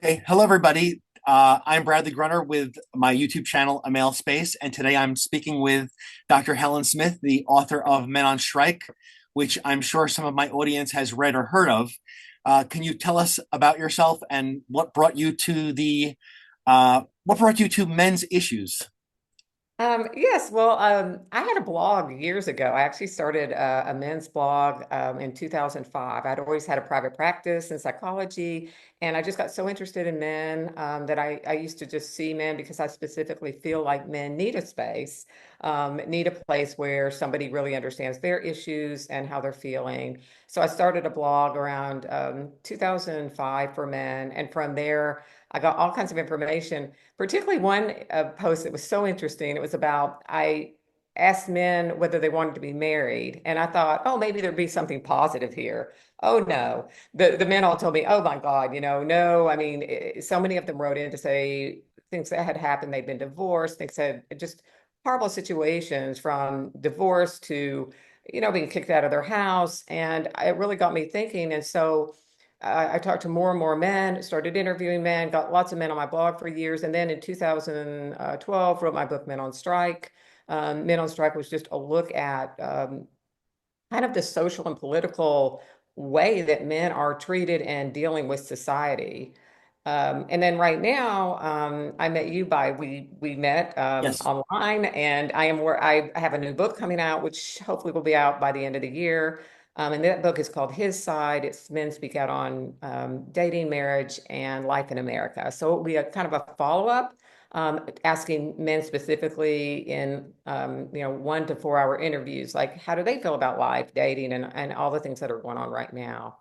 Okay, hello everybody. I'm Bradley Grunner with my YouTube channel, A Male Space, and today I'm speaking with Dr. Helen Smith, the author of Men on Strike, which I'm sure some of my audience has read or heard of. Can you tell us about yourself and what brought you to men's issues? Yes, well, I had a blog years ago. I actually started a men's blog in 2005. I'd always had a private practice in psychology, and I just got so interested in men that I used to just see men because I specifically feel like men need a space, need a place where somebody really understands their issues and how they're feeling. So I started a blog around 2005 for men, and from there, I got all kinds of information, particularly one post that was so interesting. It was about, I asked men whether they wanted to be married. And I thought, oh, maybe there'd be something positive here. Oh, no. The men all told me, oh, my God, no. I mean, so many of them wrote in to say things that had happened. They'd been divorced. They said just horrible situations from divorce to, being kicked out of their house. And it really got me thinking. And so, I talked to more and more men, started interviewing men, got lots of men on my blog for years. And then in 2012, wrote my book, Men on Strike. Men on Strike was just a look at kind of the social and political way that men are treated and dealing with society. And then right now, I met you by we met Yes, online, and I am where I have a new book coming out, which hopefully will be out by the end of the year. And that book is called His Side. It's Men Speak Out on Dating, Marriage, and Life in America. So it'll be a kind of a follow-up, asking men specifically in 1 to 4 hour interviews, like how do they feel about life, dating, and all the things that are going on right now.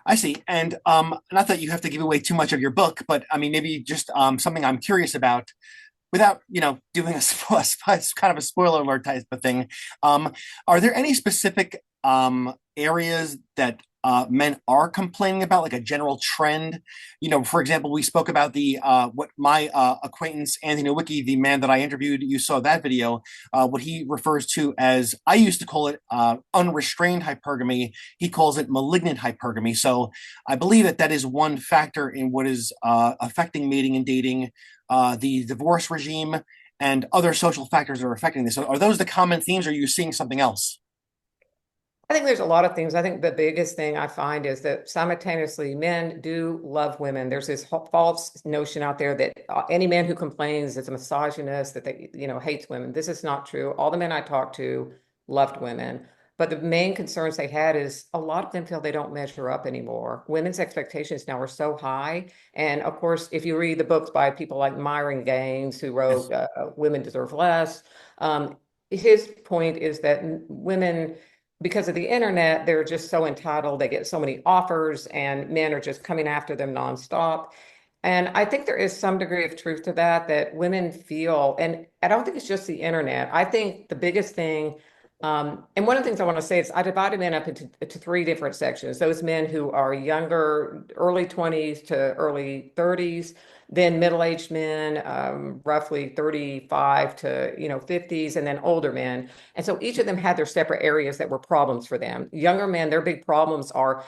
I see. And not that you have to give away too much of your book, but I mean, maybe just something I'm curious about without doing kind of a spoiler alert type of thing. um are there any specific areas that men are complaining about, like a general trend? For example, we spoke about the what my acquaintance Anthony Wicki, the man that I interviewed, you saw that video, what he refers to as, I used to call it unrestrained hypergamy, he calls it malignant hypergamy. So I believe that that is one factor in what is affecting mating and dating, the divorce regime, and other social factors that are affecting this. So are those the common themes, or are you seeing something else? I think there's a lot of things. I think the biggest thing I find is that simultaneously men do love women. There's this false notion out there that any man who complains is a misogynist, that they, hates women. This is not true. All the men I talked to loved women. But the main concerns they had is a lot of them feel they don't measure up anymore. Women's expectations now are so high. And of course, if you read the books by people like Myron Gaines, who Yes. wrote Women Deserve Less, his point is that women, because of the internet, they're just so entitled. They get so many offers, and men are just coming after them nonstop. And I think there is some degree of truth to that, that women feel, and I don't think it's just the internet. I think the biggest thing, and one of the things I want to say is I divided men up into three different sections. Those men who are younger, early 20s to early 30s, then middle-aged men, roughly 35 to 50s, and then older men. And so each of them had their separate areas that were problems for them. Younger men, their big problems are,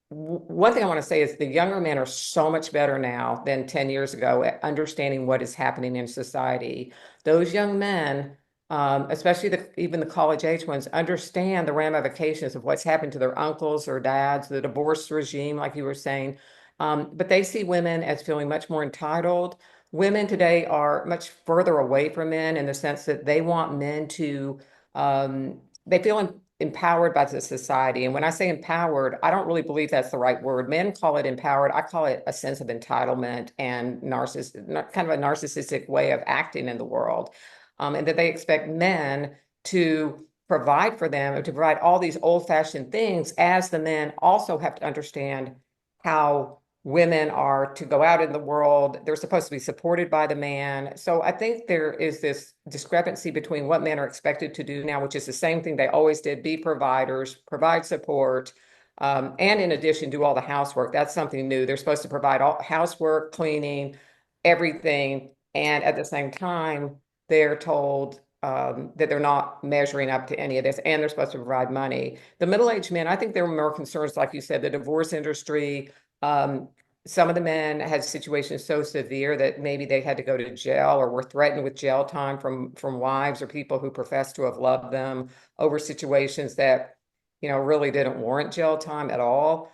one thing I want to say is the younger men are so much better now than 10 years ago at understanding what is happening in society. Those young men, especially even the college age ones, understand the ramifications of what's happened to their uncles or dads, the divorce regime, like you were saying. But they see women as feeling much more entitled. Women today are much further away from men in the sense that they want men to, they feel empowered by the society. And when I say empowered, I don't really believe that's the right word. Men call it empowered. I call it a sense of entitlement and kind of a narcissistic way of acting in the world. And that they expect men to provide for them, or to provide all these old-fashioned things, as the men also have to understand how women are to go out in the world. They're supposed to be supported by the man. So I think there is this discrepancy between what men are expected to do now, which is the same thing they always did: be providers, provide support, and in addition, do all the housework. That's something new. They're supposed to provide all housework, cleaning, everything. And at the same time, they're told that they're not measuring up to any of this, and they're supposed to provide money. The middle-aged men, I think there were more concerns, like you said, the divorce industry, um, some of the men had situations so severe that maybe they had to go to jail or were threatened with jail time from wives or people who professed to have loved them over situations that, really didn't warrant jail time at all.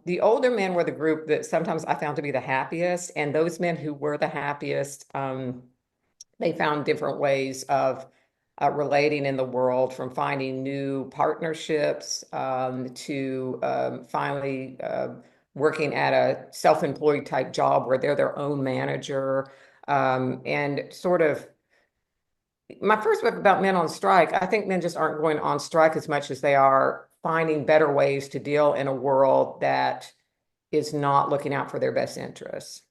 The older men were the group that sometimes I found to be the happiest, and those men who were the happiest, they found different ways of relating in the world, from finding new partnerships to finally working at a self-employed type job where they're their own manager. And sort of my first book about men on strike, I think men just aren't going on strike as much as they are finding better ways to deal in a world that is not looking out for their best interests.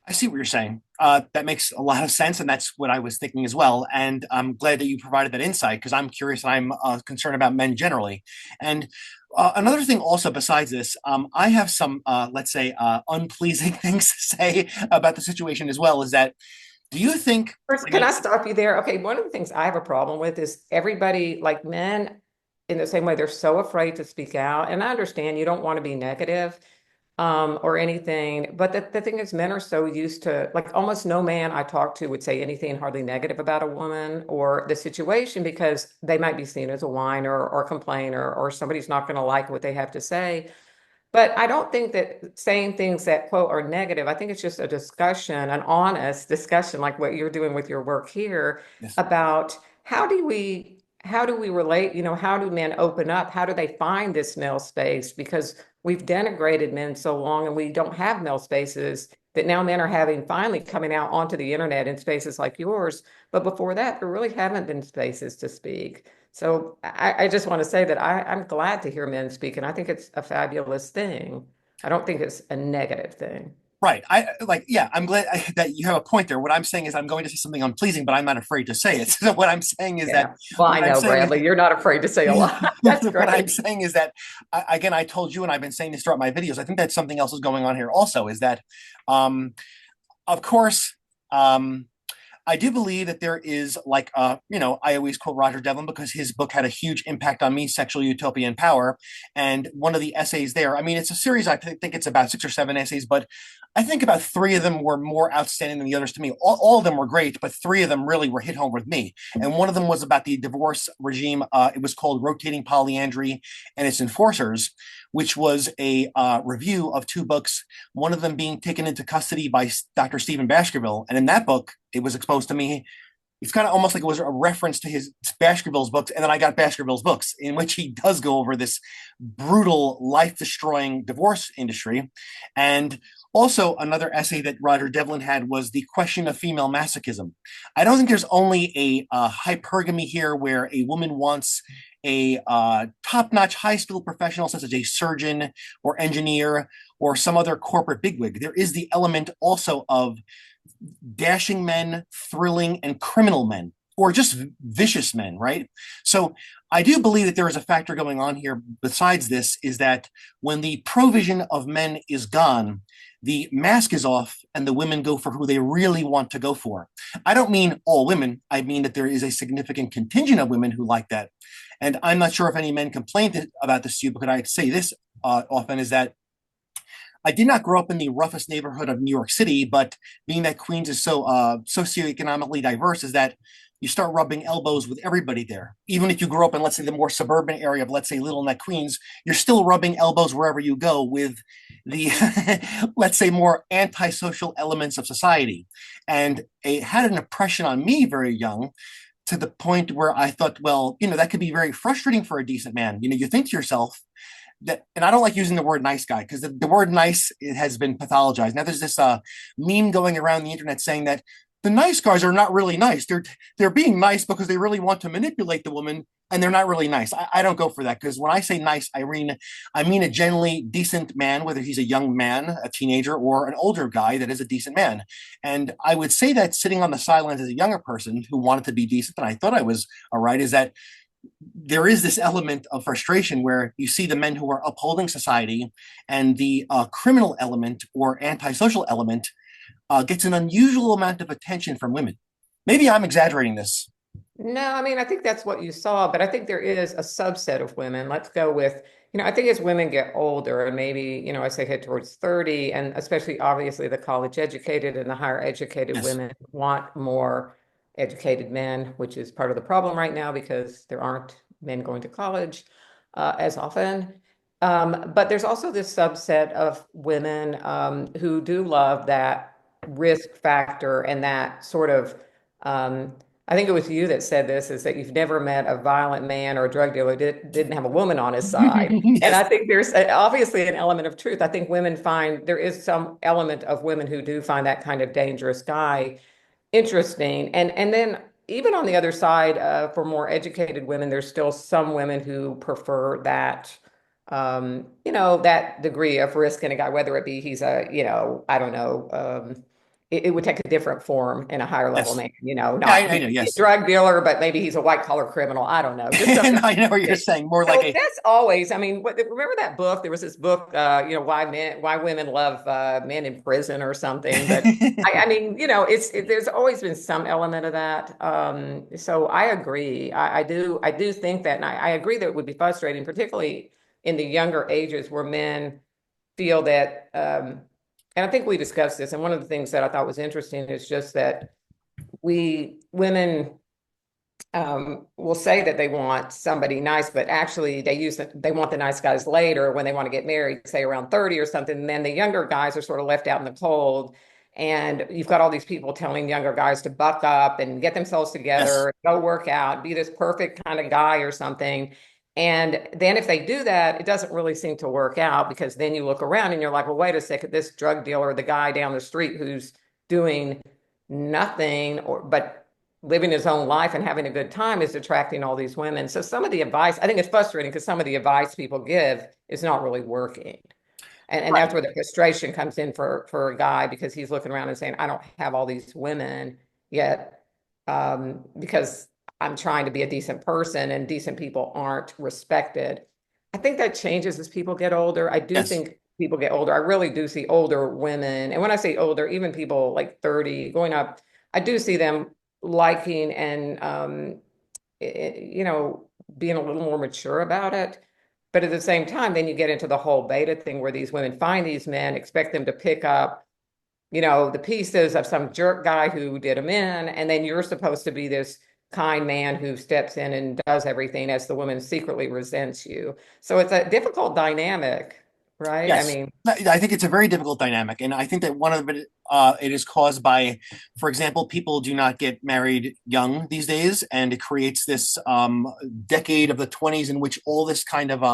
I see what you're saying. That makes a lot of sense, and that's what I was thinking as well. And I'm glad that you provided that insight because I'm curious and I'm concerned about men generally. And another thing, also besides this, I have some, let's say, unpleasing things to say about the situation as well. Is that do you think? First, I can mean, I stop you there? Okay, one of the things I have a problem with is everybody, like men, in the same way, they're so afraid to speak out. And I understand you don't want to be negative or anything, but the thing is, men are so used to, like, almost no man I talk to would say anything hardly negative about a woman or the situation because they might be seen as a whiner or complainer, or somebody's not going to like what they have to say. But I don't think that saying things that quote are negative, I think it's just a discussion, an honest discussion, like what you're doing with your work here, yes. about how do we relate, how do men open up? How do they find this male space? Because we've denigrated men so long and we don't have male spaces that now men are having finally coming out onto the internet in spaces like yours. But before that, there really haven't been spaces to speak. So I just want to say that I'm glad to hear men speak, and I think it's a fabulous thing. I don't think it's a negative thing. Right. Yeah, I'm glad that you have a point there. What I'm saying is I'm going to say something unpleasing, but I'm not afraid to say it. So what I'm saying is that Yeah. Well, what I I'm know, saying is Bradley, you're not afraid to say a lot. That's what I'm great. saying is that again, I told you, and I've been saying this throughout my videos. I think that something else is going on here. Also, is that, um, of course, um, I do believe that there is like I always quote Roger Devlin because his book had a huge impact on me, Sexual Utopia and Power. And one of the essays there, I mean, it's a series, think it's about 6 or 7 essays, but I think about three of them were more outstanding than the others to me. All of them were great, but three of them really were hit home with me. And one of them was about the divorce regime. It was called Rotating Polyandry and Its Enforcers, which was a review of two books, one of them being taken into custody by Dr. Stephen Baskerville. And in that book, it was exposed to me. It's kind of almost like it was a reference to his Baskerville's books. And then I got Baskerville's books, in which he does go over this brutal, life destroying divorce industry. And also, another essay that Roger Devlin had was the question of female masochism. I don't think there's only a hypergamy here where a woman wants a top-notch high-skilled professional such as a surgeon or engineer or some other corporate bigwig. There is the element also of dashing men, thrilling and criminal men, or just vicious men, right? So I do believe that there is a factor going on here besides this, is that when the provision of men is gone, the mask is off and the women go for who they really want to go for. I don't mean all women. I mean that there is a significant contingent of women who like that. And I'm not sure if any men complained about this to you, because I say this often, is that I did not grow up in the roughest neighborhood of New York City, but being that Queens is so socioeconomically diverse, is that you start rubbing elbows with everybody there. Even if you grew up in, let's say, the more suburban area of, let's say, Little Neck, Queens, you're still rubbing elbows wherever you go with the, let's say, more antisocial elements of society. And it had an impression on me very young, to the point where I thought, well, that could be very frustrating for a decent man. You think to yourself, that, and I don't like using the word nice guy because the word nice, it has been pathologized. Now there's this meme going around the internet saying that the nice guys are not really nice. They're being nice because they really want to manipulate the woman, and they're not really nice. I don't go for that, because when I say nice, I mean a generally decent man, whether he's a young man, a teenager, or an older guy that is a decent man. And I would say that sitting on the sidelines as a younger person who wanted to be decent, and I thought I was all right, is that there is this element of frustration where you see the men who are upholding society, and the criminal element or antisocial element gets an unusual amount of attention from women. Maybe I'm exaggerating this. No, I mean, I think that's what you saw, but I think there is a subset of women. Let's go with I think as women get older, and maybe, as they hit towards 30, and especially obviously the college educated and the higher educated Yes. women want more educated men, which is part of the problem right now because there aren't men going to college as often. But there's also this subset of women who do love that risk factor and that sort of I think it was you that said this, is that you've never met a violent man or a drug dealer didn't have a woman on his side. And Yes. I think there's obviously an element of truth. I think women find there is some element of women who do find that kind of dangerous guy interesting. And then even on the other side, for more educated women, there's still some women who prefer that, that degree of risk in a guy, whether it be he's a, I don't know, it would take a different form in a higher level Yes. man, Yeah, not I he know. could be a Yes. drug dealer, but maybe he's a white collar criminal. I don't know, just something. I know what you're saying. More like So a that's always, I mean, remember that book? There was this book, why women love men in prison or something. But I mean, there's always been some element of that. So I agree. I do think that, and I agree that it would be frustrating, particularly in the younger ages where men feel that, and I think we discussed this. And one of the things that I thought was interesting is just that women will say that they want somebody nice, but actually they want the nice guys later when they want to get married, say around 30 or something. And then the younger guys are sort of left out in the cold. And you've got all these people telling younger guys to buck up and get themselves yes. together, go work out, be this perfect kind of guy or something. And then if they do that, it doesn't really seem to work out because then you look around and you're like, well, wait a second, this drug dealer, the guy down the street who's doing nothing but living his own life and having a good time is attracting all these women. So some of the advice, I think it's frustrating because some of the advice people give is not really working. And Right. that's where the frustration comes in for a guy because he's looking around and saying, I don't have all these women yet because I'm trying to be a decent person and decent people aren't respected. I think that changes as people get older. I do Yes. think people get older. I really do see older women. And when I say older, even people like 30 going up, I do see them liking and being a little more mature about it. But at the same time, then you get into the whole beta thing where these women find these men, expect them to pick up, the pieces of some jerk guy who did them in, and then you're supposed to be this kind man who steps in and does everything as the woman secretly resents you. So it's a difficult dynamic, right? I Yes, mean, I think it's a very difficult dynamic, and I think that one of it is caused by, for example, people do not get married young these days, and it creates this decade of the 20s in which all this kind of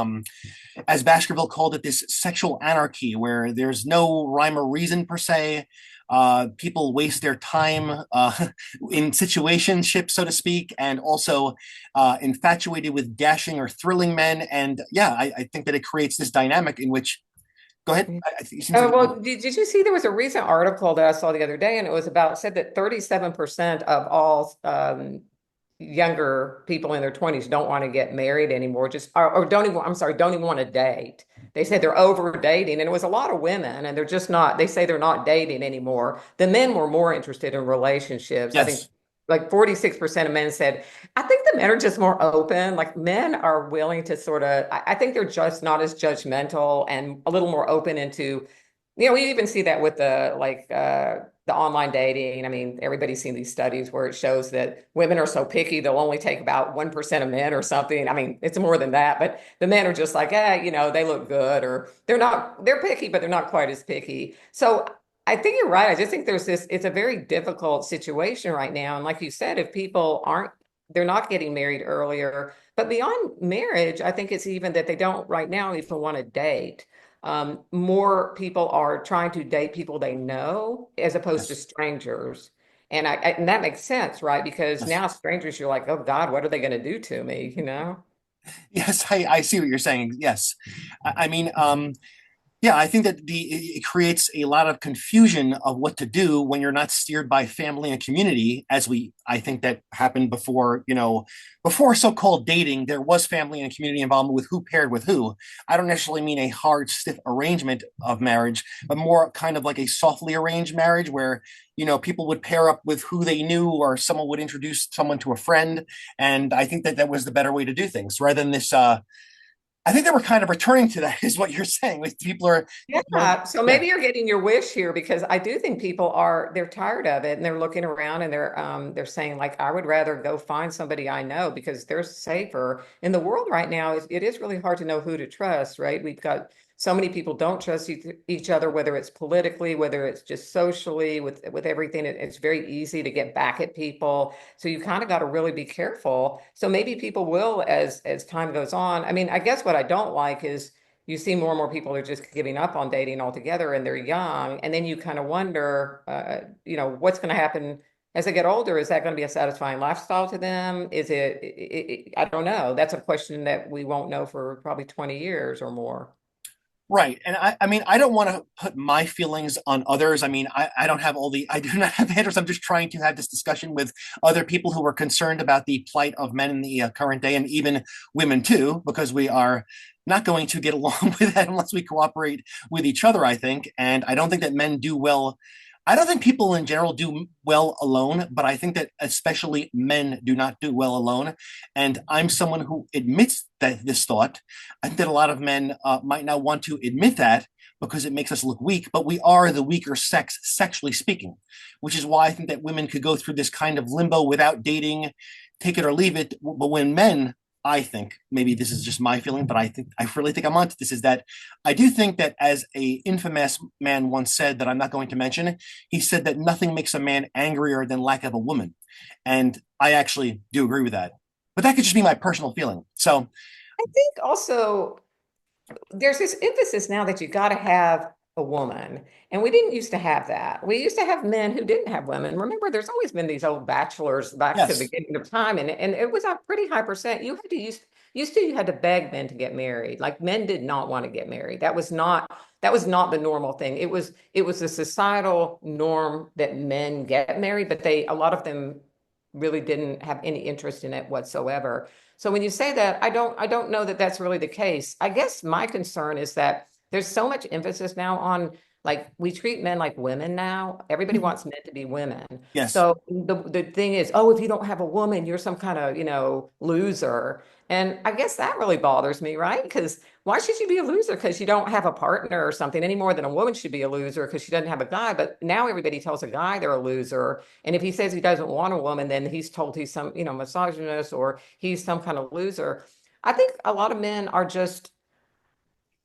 as Baskerville called it, this sexual anarchy where there's no rhyme or reason per se. People waste their time in situationships, so to speak, and also infatuated with dashing or thrilling men. And yeah, I think that it creates this dynamic in which go ahead. It seems oh, like well, did you see there was a recent article that I saw the other day, and it was about said that 37% of all younger people in their 20s don't want to get married anymore, just or don't even, I'm sorry, don't even want to date. They said they're over dating, and it was a lot of women, and they're just not, they say they're not dating anymore. The men were more interested in relationships. I think yes, like 46% of men said, I think the men are just more open. Like men are willing to sort of, I think they're just not as judgmental and a little more open into, we even see that with the online dating. I mean, everybody's seen these studies where it shows that women are so picky, they'll only take about 1% of men or something. I mean, it's more than that, but the men are just like, they look good, or they're picky, but they're not quite as picky. So I think you're right. I just think it's a very difficult situation right now. And like you said, if people they're not getting married earlier, but beyond marriage, I think it's even that they don't right now even want to date. More people are trying to date people they know as opposed to yes, strangers. And that makes sense, right? Because yes, now strangers, you're like, oh God, what are they going to do to me? yes. I see what you're saying. Yes, I mean, yeah, I think that it creates a lot of confusion of what to do when you're not steered by family and community, as I think that happened before, before so-called dating, there was family and community involvement with who paired with who. I don't necessarily mean a hard, stiff arrangement of marriage, but more kind of like a softly arranged marriage where, people would pair up with who they knew or someone would introduce someone to a friend. And I think that that was the better way to do things rather than this, I think they were kind of returning to that, is what you're saying. Like people are, Yeah, so yeah, maybe you're getting your wish here because I do think people are they're tired of it and they're looking around and they're saying like I would rather go find somebody I know because they're safer. In the world right now, it is really hard to know who to trust, right? We've got so many people don't trust each other, whether it's politically, whether it's just socially, with everything. It's very easy to get back at people. So you kind of got to really be careful. So maybe people will as time goes on. I mean, I guess what I don't like is you see more and more people are just giving up on dating altogether and they're young. And then you kind of wonder, what's going to happen as they get older. Is that going to be a satisfying lifestyle to them? I don't know. That's a question that we won't know for probably 20 years or more. right. And I mean, I don't want to put my feelings on others. I mean, I don't have all the, I do not have answers. I'm just trying to have this discussion with other people who are concerned about the plight of men in the current day, and even women too, because we are not going to get along with that unless we cooperate with each other, I think. And I don't think that men do well. I don't think people in general do well alone, but I think that especially men do not do well alone. And I'm someone who admits that this thought. I think that a lot of men might not want to admit that because it makes us look weak, but we are the weaker sex, sexually speaking, which is why I think that women could go through this kind of limbo without dating, take it or leave it. But when men, I think maybe this is just my feeling, but I really think I'm onto this. Is that I do think that, as a infamous man once said that I'm not going to mention, he said that nothing makes a man angrier than lack of a woman, and I actually do agree with that. But that could just be my personal feeling. So I think also there's this emphasis now that you got to have a woman. And we didn't used to have that. We used to have men who didn't have women. Remember, there's always been these old bachelors back to the yes, beginning of time, and it was a pretty high percent. You had to beg men to get married. Like men did not want to get married. That was not the normal thing. It was a societal norm that men get married, but a lot of them really didn't have any interest in it whatsoever. So when you say that, I don't know that that's really the case. I guess my concern is that there's so much emphasis now on like we treat men like women now. Everybody wants men to be women. yes, So the thing is, oh, if you don't have a woman, you're some kind of, loser. And I guess that really bothers me, right? Because why should you be a loser because you don't have a partner or something any more than a woman should be a loser because she doesn't have a guy. But now everybody tells a guy they're a loser. And if he says he doesn't want a woman, then he's told he's some, misogynist or he's some kind of loser. I think a lot of men are just,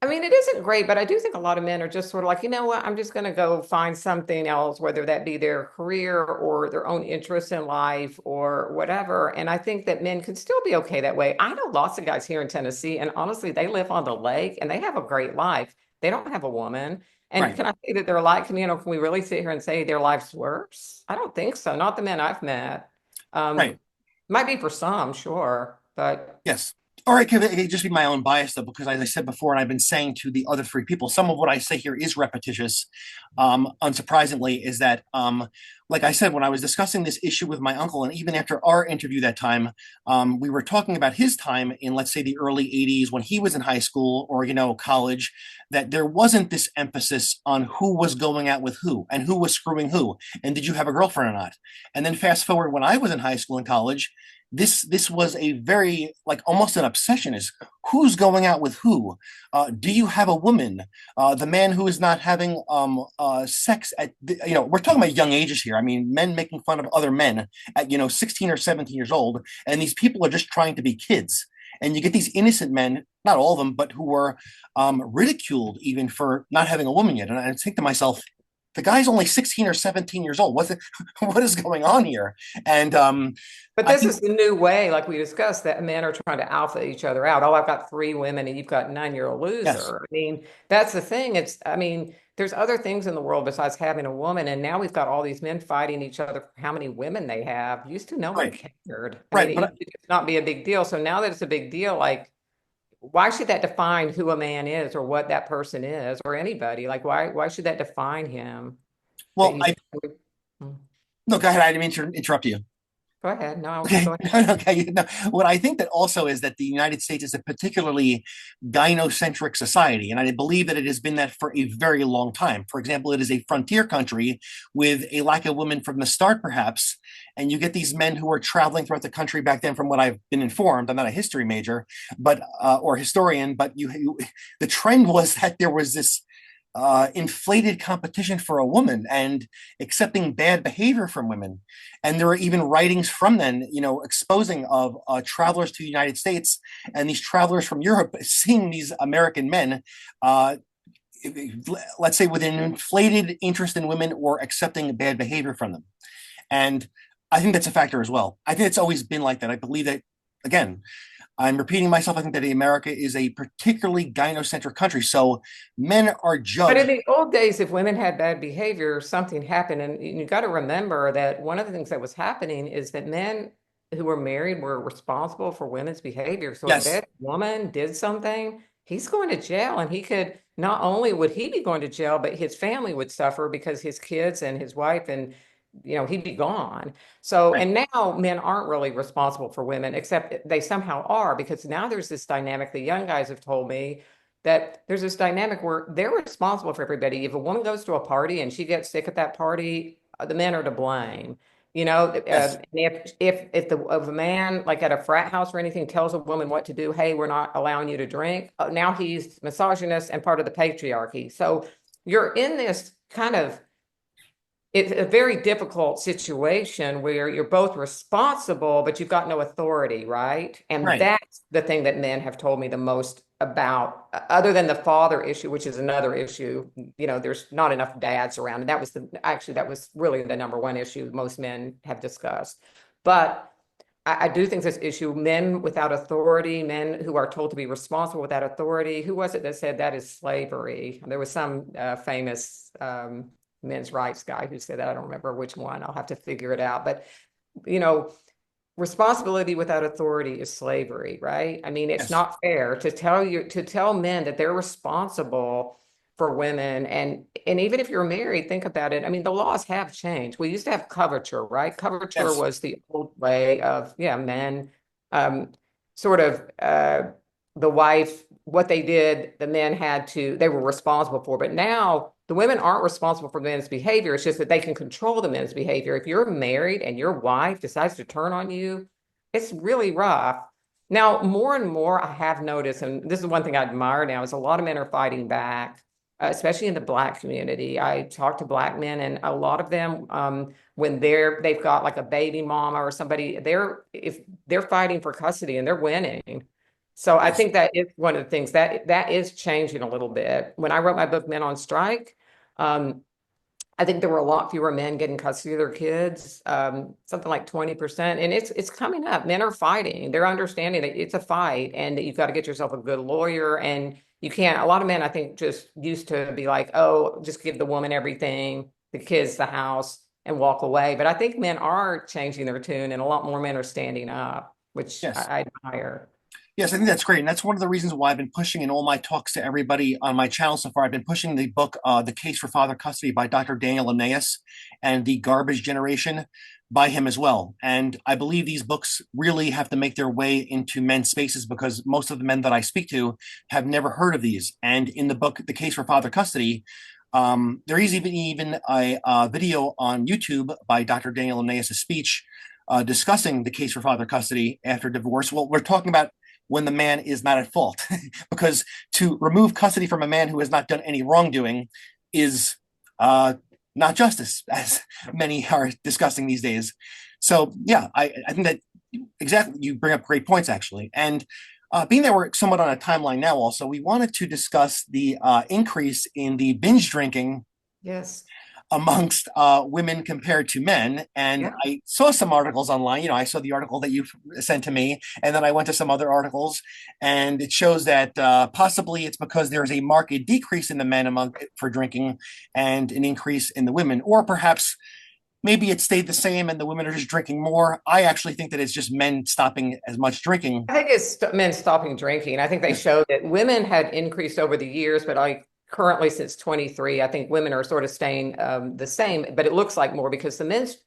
I mean, it isn't great, but I do think a lot of men are just sort of like, you know what, I'm just going to go find something else, whether that be their career or their own interest in life or whatever. And I think that men can still be okay that way. I know lots of guys here in Tennessee, and honestly, they live on the lake and they have a great life. They don't have a woman. And right, can I say that their life, can we really sit here and say their life's worse? I don't think so. Not the men I've met. Um, right. might be for some, sure, but Yes. Or it could just be my own bias, though, because as I said before, and I've been saying to the other three people, some of what I say here is repetitious. Unsurprisingly, is that, like I said, when I was discussing this issue with my uncle, and even after our interview that time, we were talking about his time in, let's say, the early 80s when he was in high school or, college, that there wasn't this emphasis on who was going out with who and who was screwing who. And did you have a girlfriend or not? And then fast forward when I was in high school and college, this was a very, like, almost an obsession, is who's going out with who. Do you have a woman? The man who is not having sex at we're talking about young ages here. I mean, men making fun of other men at 16 or 17 years old, and these people are just trying to be kids. And you get these innocent men, not all of them, but who were ridiculed even for not having a woman yet. And I think to myself, the guy's only 16 or 17 years old. What is going on here? And But I this think, is the new way, like we discussed, that men are trying to alpha each other out. Oh, I've got three women and you've got none, you're a yes, loser. I mean, that's the thing. I mean, there's other things in the world besides having a woman. And now we've got all these men fighting each other for how many women they have. Used to, no one right, cared. I mean, right. it used to just not be a big deal. So now that it's a big deal, like, why should that define who a man is or what that person is or anybody? Like, why should that define him that Well, he's. no, go ahead. I didn't mean to interrupt you. Go ahead. No, Okay, go ahead. no, no, okay. No, what I think that also is that the United States is a particularly gynocentric society, and I believe that it has been that for a very long time. For example, it is a frontier country with a lack of women from the start, perhaps, and you get these men who are traveling throughout the country back then. From what I've been informed, I'm not a history major, but or historian, but the trend was that there was this inflated competition for a woman and accepting bad behavior from women. And there are even writings from then, exposing of travelers to the United States and these travelers from Europe seeing these American men, uh, let's say, with an inflated interest in women or accepting bad behavior from them. And I think that's a factor as well. I think it's always been like that. I believe that, again, I'm repeating myself. I think that America is a particularly gynocentric country. So men are But in judged. the old days, if women had bad behavior, something happened. And you got to remember that one of the things that was happening is that men who were married were responsible for women's behavior. So if Yes, that woman did something, he's going to jail. And he could, not only would he be going to jail, but his family would suffer because his kids and his wife and he'd be gone. So, right. and now men aren't really responsible for women, except they somehow are, because now there's this dynamic. The young guys have told me that there's this dynamic where they're responsible for everybody. If a woman goes to a party and she gets sick at that party, the men are to blame. Yes, If a man like at a frat house or anything tells a woman what to do, hey, we're not allowing you to drink. Now he's misogynist and part of the patriarchy. So you're in this kind of it's a very difficult situation where you're both responsible, but you've got no authority, right? And right. that's the thing that men have told me the most about, other than the father issue, which is another issue. There's not enough dads around. And that was really the number one issue most men have discussed. But I do think this issue, men without authority, men who are told to be responsible without authority, who was it that said that is slavery? There was some famous men's rights guy who said that. I don't remember which one. I'll have to figure it out. But, you know, responsibility without authority is slavery, right? I mean, it's Yes, not fair to tell men that they're responsible for women. And even if you're married, think about it. I mean, the laws have changed. We used to have coverture, right? Coverture yes, was the old way of, yeah, men um, sort of the wife, what they did, the men they were responsible for. But now the women aren't responsible for men's behavior. It's just that they can control the men's behavior. If you're married and your wife decides to turn on you, it's really rough. Now, more and more, I have noticed, and this is one thing I admire now, is a lot of men are fighting back, especially in the Black community. I talk to Black men, and a lot of them, when they've got like a baby mama or somebody, if they're fighting for custody and they're winning. So I yes. think that is one of the things that is changing a little bit. When I wrote my book, Men on Strike, um, I think there were a lot fewer men getting custody of their kids, something like 20%. And it's coming up. Men are fighting. They're understanding that it's a fight and that you've got to get yourself a good lawyer. And you can't, a lot of men, I think, just used to be like, oh, just give the woman everything, the kids, the house, and walk away. But I think men are changing their tune and a lot more men are standing up, which Yes. I admire. Yes, I think that's great. And that's one of the reasons why I've been pushing in all my talks to everybody on my channel so far. I've been pushing the book, The Case for Father Custody by Dr. Daniel Linnaeus and The Garbage Generation by him as well. And I believe these books really have to make their way into men's spaces because most of the men that I speak to have never heard of these. And in the book, The Case for Father Custody, there is even a video on YouTube by Dr. Daniel Linnaeus' speech discussing the case for father custody after divorce. Well, we're talking about when the man is not at fault. Because to remove custody from a man who has not done any wrongdoing is not justice, as many are discussing these days. So, yeah, I think that exactly you bring up great points, actually. And being that we're somewhat on a timeline now, also, we wanted to discuss the increase in the binge drinking Yes. amongst women compared to men. And Yeah. I saw some articles online. I saw the article that you sent to me, and then I went to some other articles, and it shows that possibly it's because there's a marked decrease in the men among for drinking and an increase in the women, or perhaps maybe it stayed the same and the women are just drinking more. I actually think that it's just men stopping as much drinking. I think it's men stopping drinking. I think they Yes, showed that women had increased over the years, but like currently since 23. I think women are sort of staying the same, but it looks like more because the men's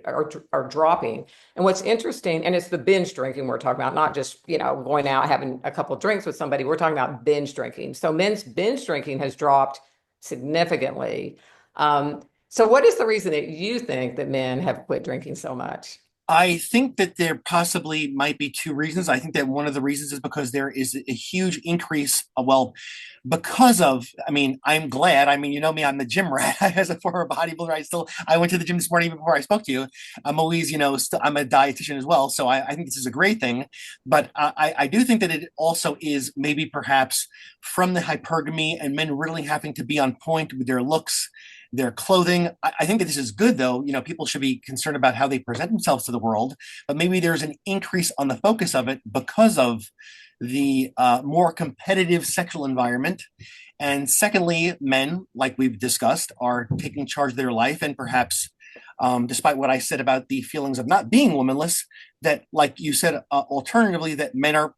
are dropping. And what's interesting, and it's the binge drinking we're talking about, not just, going out having a couple of drinks with somebody. We're talking about binge drinking. So men's binge drinking has dropped significantly. So what is the reason that you think that men have quit drinking so much? I think that there possibly might be two reasons. I think that one of the reasons is because there is a huge increase. Because of, I mean, I'm glad. I mean, you know me, I'm the gym rat. As a former bodybuilder, I went to the gym this morning even before I spoke to you. I'm always, I'm a dietitian as well. So I think this is a great thing. But I do think that it also is maybe perhaps from the hypergamy and men really having to be on point with their looks, their clothing. I think that this is good, though. People should be concerned about how they present themselves to the world, but maybe there's an increase on the focus of it because of the more competitive sexual environment. And secondly, men, like we've discussed, are taking charge of their life and perhaps. Despite what I said about the feelings of not being womanless, that, like you said, alternatively, that men are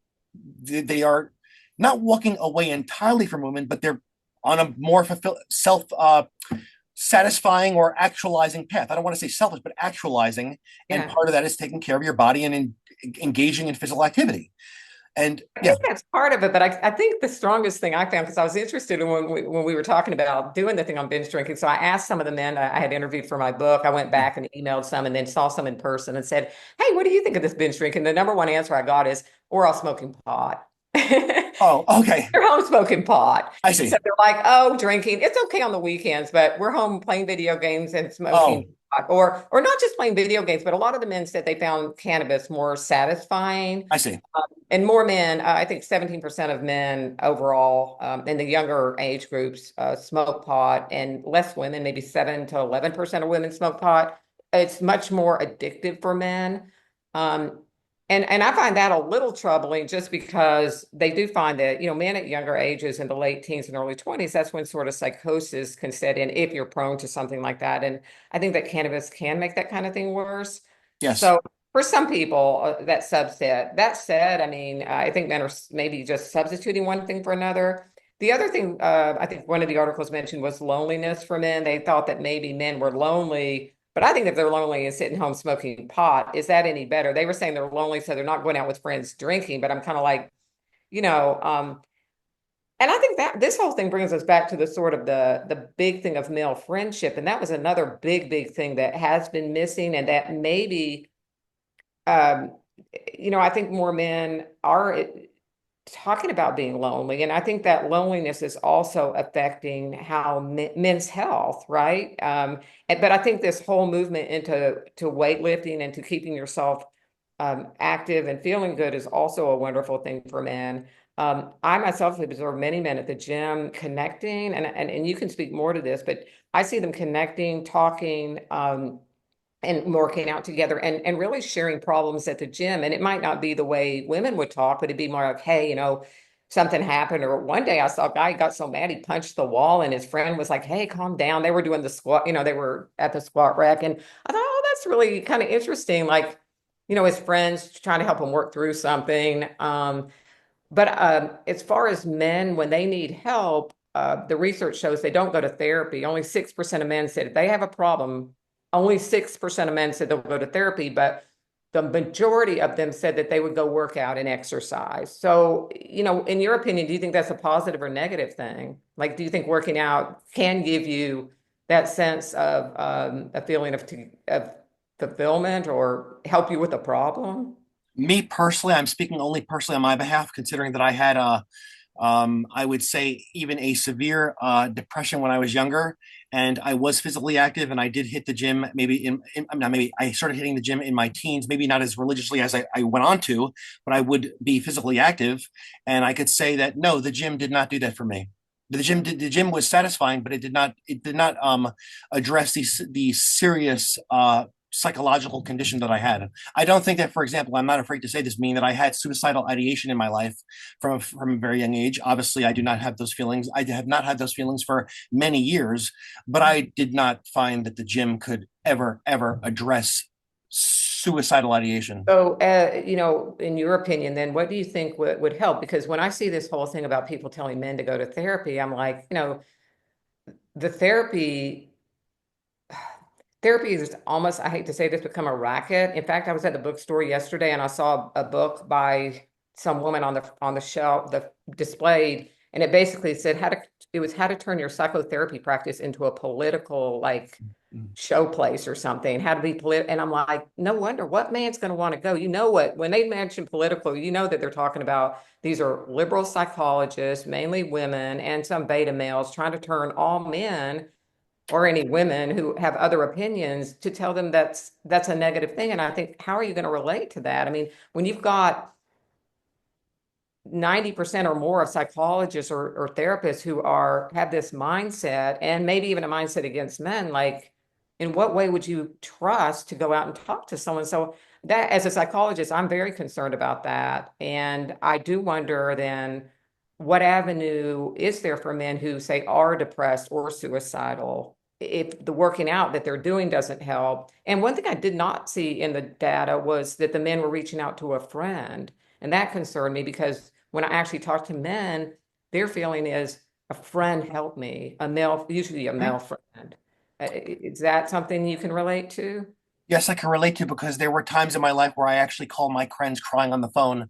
they are not walking away entirely from women, but they're on a more self satisfying or actualizing path. I don't want to say selfish, but actualizing. And Yeah. part of that is taking care of your body and engaging in physical activity. And I yeah, think that's part of it, but I think the strongest thing I found, because I was interested in when we were talking about doing the thing on binge drinking. So I asked some of the men I had interviewed for my book. I went back and emailed some and then saw some in person and said, "Hey, what do you think of this binge drinking?" The number one answer I got is, "We're all smoking pot." oh, okay, They're home smoking pot. I So see. they're like, "Oh, drinking, it's okay on the weekends, but we're home playing video games and smoking Oh, pot." Or not just playing video games, but a lot of the men said they found cannabis more satisfying. I see. And more men, I think 17% of men overall in the younger age groups smoke pot, and less women, maybe 7 to 11% of women smoke pot. It's much more addictive for men. Um, and I find that a little troubling just because they do find that, men at younger ages in the late teens and early 20s, that's when sort of psychosis can set in if you're prone to something like that. And I think that cannabis can make that kind of thing worse. Yes. So for some people, that subset. That said, I mean, I think men are maybe just substituting one thing for another. The other thing, I think one of the articles mentioned was loneliness for men. They thought that maybe men were lonely, but I think if they're lonely and sitting home smoking pot, is that any better? They were saying they're lonely, so they're not going out with friends drinking, but I'm kind of like, you know, um, and I think that this whole thing brings us back to the sort of the big thing of male friendship, and that was another big thing that has been missing, and that maybe um, I think more men are talking about being lonely. And I think that loneliness is also affecting how men's health, right? But I think this whole movement into weightlifting and to keeping yourself active and feeling good is also a wonderful thing for men. I myself have observed many men at the gym connecting, and you can speak more to this, but I see them connecting, talking, and working out together and really sharing problems at the gym. And it might not be the way women would talk, but it'd be more like, hey, something happened. Or one day I saw a guy got so mad he punched the wall, and his friend was like, hey, calm down. They were doing the squat, they were at the squat rack. And I thought, oh, that's really kind of interesting. Like, his friends trying to help him work through something. But as far as men, when they need help, the research shows they don't go to therapy. Only 6% of men said if they have a problem, only 6% of men said they'll go to therapy, but the majority of them said that they would go work out and exercise. So, in your opinion, do you think that's a positive or negative thing? Like, do you think working out can give you that sense of a feeling of fulfillment or help you with a problem? Me personally, I'm speaking only personally on my behalf, considering that I had I would say even a severe depression when I was younger, and I was physically active, and I did hit the gym. Maybe not maybe I started hitting the gym in my teens, maybe not as religiously as I went on to, but I would be physically active, and I could say that no, the gym did not do that for me. The gym was satisfying, but it did not address the serious psychological condition that I had. I don't think that, for example, I'm not afraid to say this, mean that I had suicidal ideation in my life from a very young age. Obviously, I do not have those feelings. I have not had those feelings for many years, but I did not find that the gym could ever address suicidal ideation. So, in your opinion, then what do you think would help? Because when I see this whole thing about people telling men to go to therapy, I'm like, the therapy is almost, I hate to say this, become a racket. In fact, I was at the bookstore yesterday and I saw a book by some woman on the shelf, the displayed, and it basically said how to turn your psychotherapy practice into a political like showplace or something, how to be political. And I'm like, no wonder what man's going to want to go. You know what? When they mention political, you know that they're talking about these are liberal psychologists, mainly women, and some beta males trying to turn all men or any women who have other opinions to tell them that's a negative thing. And I think, how are you going to relate to that? I mean, when you've got 90% or more of psychologists or therapists who are have this mindset and maybe even a mindset against men, like in what way would you trust to go out and talk to someone? So that as a psychologist, I'm very concerned about that. And I do wonder then what avenue is there for men who say are depressed or suicidal if the working out that they're doing doesn't help. And one thing I did not see in the data was that the men were reaching out to a friend. And that concerned me because when I actually talk to men, their feeling is a friend helped me, a male, usually a male friend. Is that something you can relate to? Yes, I can relate to because there were times in my life where I actually called my friends crying on the phone,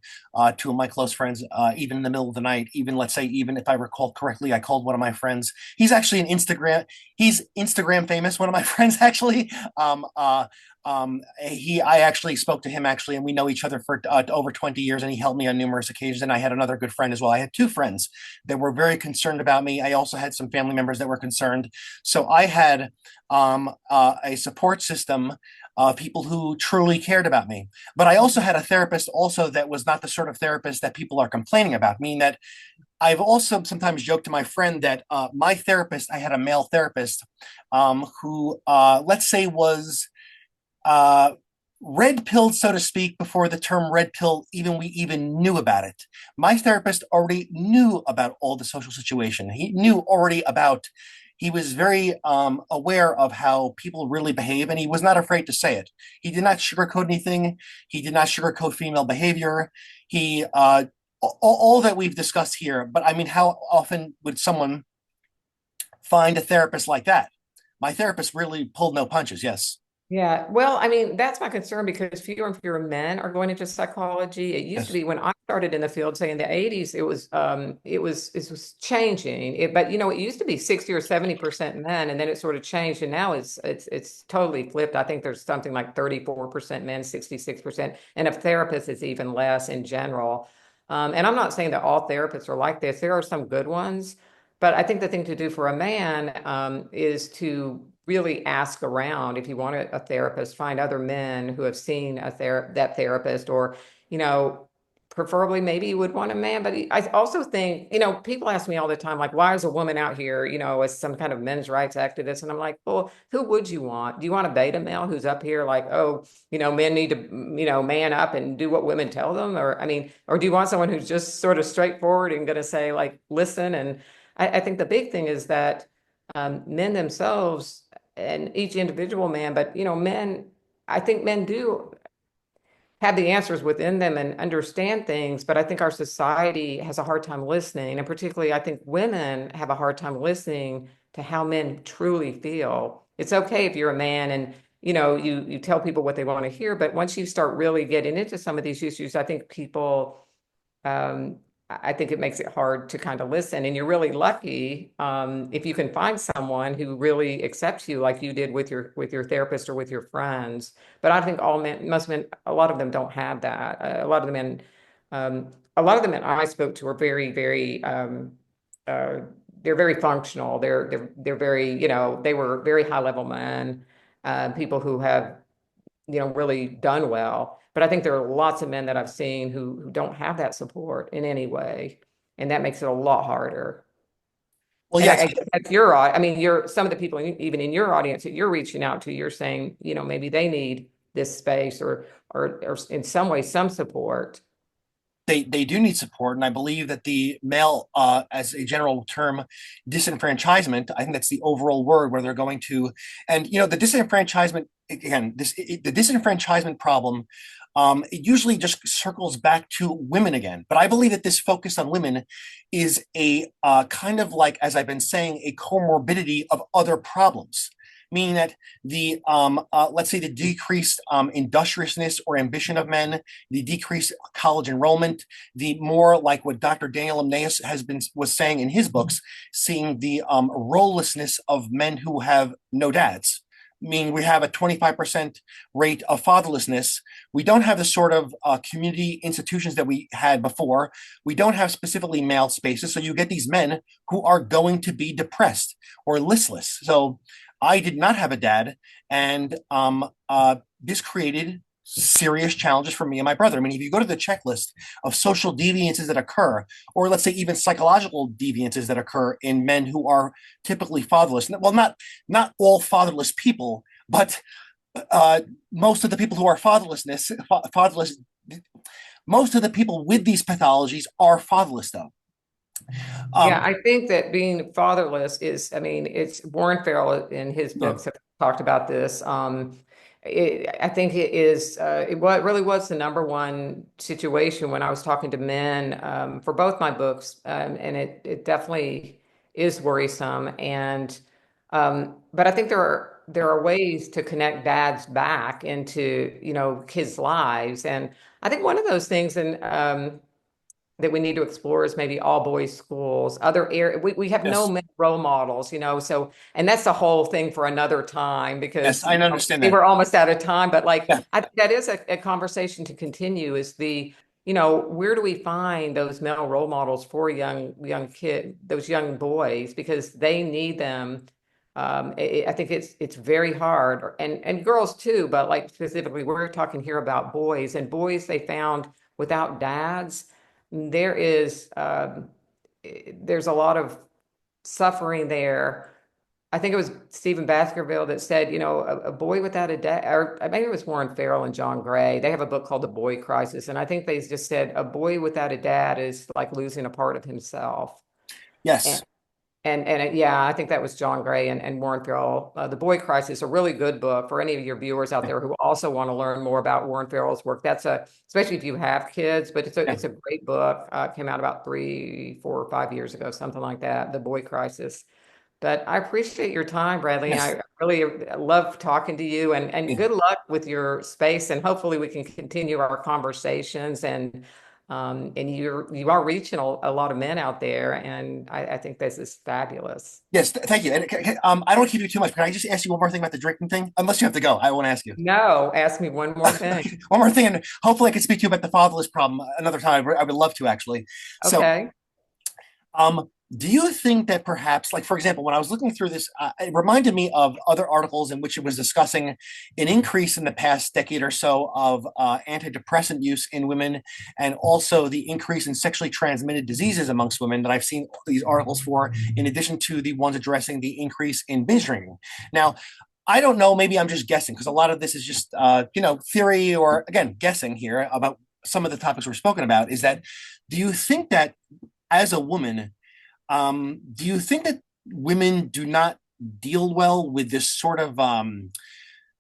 two of my close friends, even in the middle of the night. Even let's say, even if I recall correctly, I called one of my friends. He's actually an Instagram. He's Instagram famous. One of my friends actually. I actually spoke to him actually, and we know each other for over 20 years, and he helped me on numerous occasions. And I had another good friend as well. I had two friends that were very concerned about me. I also had some family members that were concerned. So I had a support system people who truly cared about me. But I also had a therapist also that was not the sort of therapist that people are complaining about, meaning that I've also sometimes joked to my friend that my therapist, I had a male therapist who, let's say, was uh, red pilled, so to speak, before the term red pill we even knew about it. My therapist already knew about all the social situation. He knew already about. He was very aware of how people really behave, and he was not afraid to say it. He did not sugarcoat anything. He did not sugarcoat female behavior. He all that we've discussed here. But I mean, how often would someone find a therapist like that? My therapist really pulled no punches. Yes. Yeah, well, I mean, that's my concern because fewer and fewer men are going into psychology. It used to Yes. be when I started in the field, say in the 80s, it was changing. But you know, it used to be 60 or 70% men, and then it sort of changed, and now it's totally flipped. I think there's something like 34% men, 66%, and of therapists, it's even less in general. And I'm not saying that all therapists are like this. There are some good ones, but I think the thing to do for a man is to really ask around if you want a therapist, find other men who have seen that therapist, or you know, preferably maybe you would want a man. But I also think, you know, people ask me all the time, like, why is a woman out here, you know, as some kind of men's rights activist? And I'm like, well, who would you want? Do you want a beta male who's up here like, oh, you know, men need to, you know, man up and do what women tell them? Or I mean, or do you want someone who's just sort of straightforward and going to say like, listen? And I think the big thing is that men themselves and each individual man, but you know, men, I think men do have the answers within them and understand things, but I think our society has a hard time listening. And particularly, I think women have a hard time listening to how men truly feel. It's okay if you're a man and you know you tell people what they want to hear, but once you start really getting into some of these issues, I think people um, I think it makes it hard to kind of listen. And you're really lucky if you can find someone who really accepts you like you did with your therapist or with your friends. But I think all men, most men, a lot of them don't have that. A lot of the men I spoke to are uh, they're very functional. They're very, you know, they were very high level men, people who have you know, really done well. But I think there are lots of men that I've seen who don't have that support in any way. And that makes it a lot harder. Well, And yes. I guess that's your, I mean, you're some of the people even in your audience that you're reaching out to, you're saying, you know, maybe they need this space or in some way, some support. They do need support, and I believe that the male, as a general term, disenfranchisement. I think that's the overall word where they're going to, and you know, the disenfranchisement again. The disenfranchisement problem. it usually just circles back to women again. But I believe that this focus on women is a kind of like, as I've been saying, a comorbidity of other problems. Meaning that the let's say the decreased industriousness or ambition of men, the decreased college enrollment, the more like what Dr. Daniel Amneas was saying in his books, seeing the rolelessness of men who have no dads. Meaning we have a 25% rate of fatherlessness. We don't have the sort of community institutions that we had before. We don't have specifically male spaces. So you get these men who are going to be depressed or listless. So I did not have a dad, and this created serious challenges for me and my brother. I mean, if you go to the checklist of social deviances that occur, or let's say even psychological deviances that occur in men who are typically fatherless, well, not all fatherless people, but most of the people who are fatherless, most of the people with these pathologies are fatherless, though. Yeah, Um, I think that being fatherless is, I mean, it's Warren Farrell in his yeah, books have talked about this. I think it is, it really was the number one situation when I was talking to men for both my books. And it definitely is worrisome. And, but I think there are ways to connect dads back into, you know, kids' lives. And I think one of those things, and, that we need to explore is maybe all boys schools, other area. We have no yes, male role models, you know, so, and that's the whole thing for another time yes, because I you know, understand we that. were almost out of time, but like, Yeah, I think that is a conversation to continue is the, you know, where do we find those male role models for those young boys, because they need them. I think it's very hard and girls too, but like specifically, we're talking here about boys and boys they found without dads there is there's a lot of suffering there. I think it was Stephen Baskerville that said, you know, a boy without a dad, or maybe it was Warren Farrell and John Gray. They have a book called The Boy Crisis, and I think they just said a boy without a dad is like losing a part of himself. yes, Yeah, I think that was John Gray and Warren Farrell. The Boy Crisis, a really good book for any of your viewers out yeah, there who also want to learn more about Warren Farrell's work. That's especially if you have kids, but yeah, it's a great book. Came out about 3, 4, or 5 years ago, something like that. The Boy Crisis. But I appreciate your time, Bradley. yes. I really love talking to you and Yeah. good luck with your space. And hopefully we can continue our conversations and you are reaching a lot of men out there. And I think this is fabulous. Yes, thank you. And I don't keep you too much. Can I just ask you one more thing about the drinking thing? Unless you have to go, I won't ask you. No, ask me one more thing. One more thing, and hopefully I can speak to you about the fatherless problem another time. I would love to actually. So, Okay. do you think that perhaps, like for example, when I was looking through this, it reminded me of other articles in which it was discussing an increase in the past decade or so of antidepressant use in women, and also the increase in sexually transmitted diseases amongst women that I've seen these articles for, in addition to the ones addressing the increase in binge drinking. Now, I don't know. Maybe I'm just guessing because a lot of this is just theory or again guessing here about some of the topics we're spoken about. Is that do you think that as a woman, do you think that women do not deal well with this sort of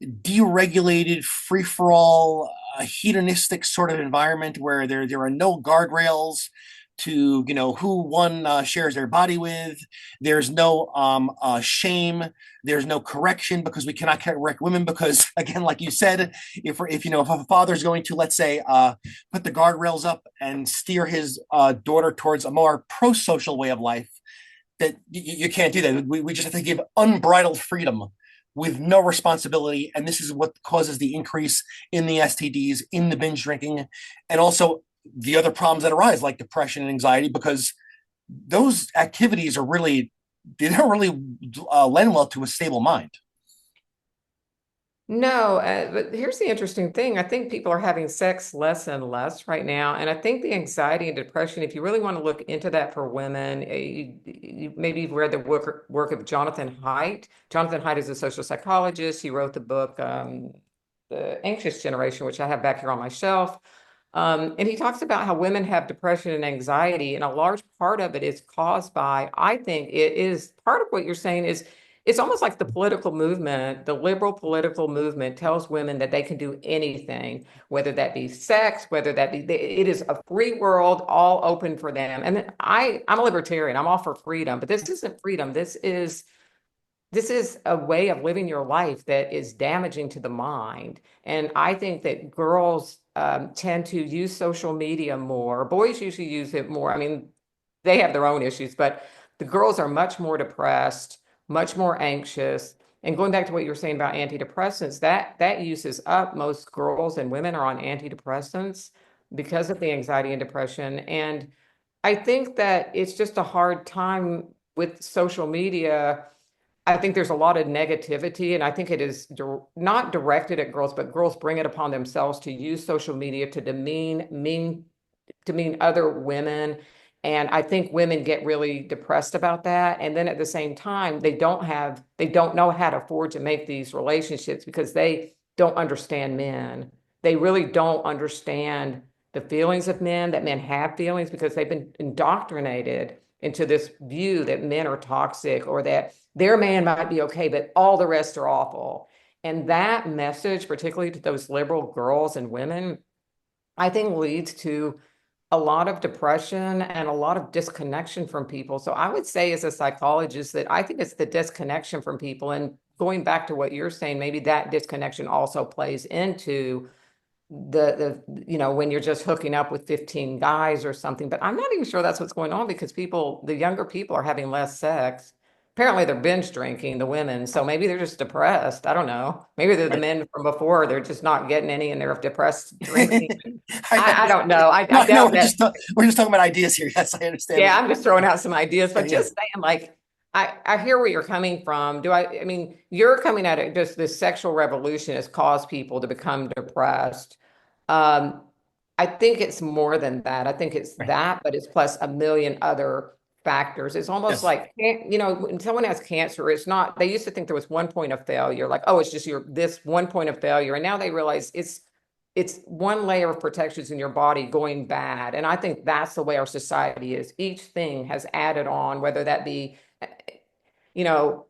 deregulated, free for all, hedonistic sort of environment where there are no guardrails to who one shares their body with. There's no shame. There's no correction because we cannot correct women because again, like you said, if a father's going to let's say put the guardrails up and steer his daughter towards a more pro-social way of life, that you can't do that. We just have to give unbridled freedom with no responsibility. And this is what causes the increase in the STDs, in the binge drinking, and also the other problems that arise, like depression and anxiety, because those activities they don't really lend well to a stable mind. No, but here's the interesting thing. I think people are having sex less and less right now. And I think the anxiety and depression, if you really want to look into that for women, maybe you've read the work of Jonathan Haidt. Jonathan Haidt is a social psychologist. He wrote the book, The Anxious Generation, which I have back here on my shelf. And he talks about how women have depression and anxiety, and a large part of it is caused by, I think it is part of what you're saying it's almost like the political movement, the liberal political movement tells women that they can do anything, whether that be sex, whether that be, it is a free world, all open for them. And I'm a libertarian. I'm all for freedom, but this isn't freedom. This is a way of living your life that is damaging to the mind. And I think that girls tend to use social media more. Boys usually use it more. I mean, they have their own issues, but the girls are much more depressed, much more anxious. And going back to what you were saying about antidepressants, that uses up. Most girls and women are on antidepressants because of the anxiety and depression. And I think that it's just a hard time with social media. I think there's a lot of negativity, and I think it is not directed at girls, but girls bring it upon themselves to use social media to demean other women. And I think women get really depressed about that. And then at the same time, they don't know how to afford to make these relationships because they don't understand men. They really don't understand the feelings of men, that men have feelings because they've been indoctrinated into this view that men are toxic or that their man might be okay, but all the rest are awful. And that message, particularly to those liberal girls and women, I think leads to a lot of depression and a lot of disconnection from people. So I would say as a psychologist that I think it's the disconnection from people. And going back to what you're saying, maybe that disconnection also plays into when you're just hooking up with 15 guys or something. But I'm not even sure that's what's going on because the younger people are having less sex. Apparently they're binge drinking, the women. So maybe they're just depressed. I don't know. Maybe they're the Right. men from before. They're just not getting any and they're depressed drinking. I I don't know. I no, no, doubt that. we're just talking about ideas here. Yes, I understand what Yeah, you. I'm just throwing out some ideas, Yeah, but yeah. just saying, like, I hear where you're coming from. I mean, you're coming at it, just this sexual revolution has caused people to become depressed. Um, I think it's more than that. I think it's Right. that, but it's plus a million other factors. It's almost Yes. like, when someone has cancer, it's not, they used to think there was one point of failure, like, oh, it's just this one point of failure. And now they realize it's one layer of protections in your body going bad. And I think that's the way our society is. Each thing has added on, whether that be, you know,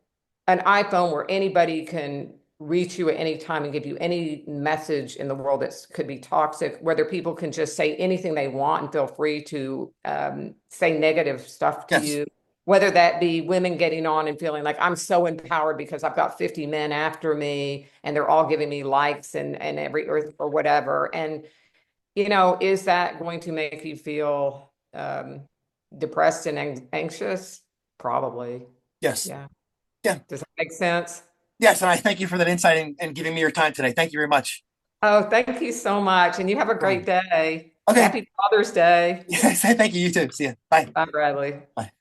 an iPhone where anybody can reach you at any time and give you any message in the world that could be toxic, whether people can just say anything they want and feel free to say negative stuff to Yes. you, whether that be women getting on and feeling like I'm so empowered because I've got 50 men after me and they're all giving me likes and every or whatever. And, is that going to make you feel depressed and anxious? Probably. Yes. Yeah. Yeah. Does that make sense? Yes. And I thank you for that insight and giving me your time today. Thank you very much. Oh, thank you so much. And you have a great day. Okay. Happy Father's Day. Yes. Thank you. You too. See you. Bye. Bye, Bradley. Bye.